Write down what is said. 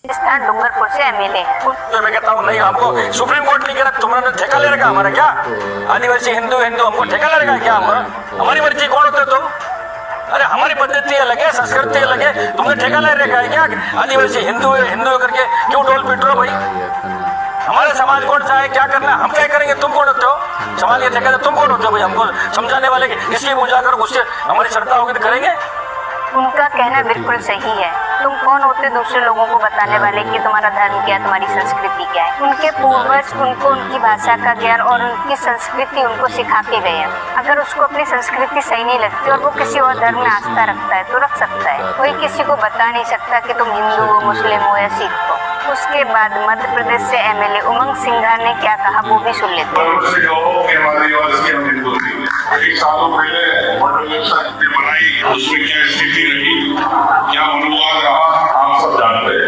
डूंगरपुर से एमएलए। तो मैं कहता हूँ नहीं, हमको सुप्रीम कोर्ट नहीं कह रहा, तुमने ठेका ले रखा हमारा क्या? आदिवासी हिंदू हमको ठेका ले रखा क्या? हमारी मर्जी कौन होते तुम? अरे हमारी पद्धति अलग है, संस्कृति अलग है, तुमने ठेका ले रखा है क्या? आदिवासी हिंदू करके क्यों डोल पीट रहे हो भाई? हमारे समाज कौन सा है, क्या करना, हम क्या करेंगे? तुम कौन होते हो? समाज के ठेका तुम कौन होते हो भाई? हमको समझाने वाले इसलिए पूजा कर, उससे हमारी श्रद्धा होगी तो करेंगे। उनका कहना बिल्कुल सही है। तुम कौन होते दूसरे लोगों को बताने वाले कि तुम्हारा धर्म क्या है, तुम्हारी संस्कृति क्या है? उनके पूर्वज उनको उनकी भाषा का ज्ञान और उनकी संस्कृति उनको सिखा के गए हैं। अगर उसको अपनी संस्कृति सही नहीं लगती और वो किसी और धर्म में आस्था रखता है तो रख सकता है। कोई किसी को बता नहीं सकता कि तुम हिंदू हो, मुस्लिम हो या सिख हो। उसके बाद मध्य प्रदेश से एमएलए उमंग सिंघार ने क्या कहा वो भी सुन लेते हैं। सालों पहले बनाई, उसमें क्या स्थिति रही, क्या अनुवाद रहा, आप सब जानते हैं।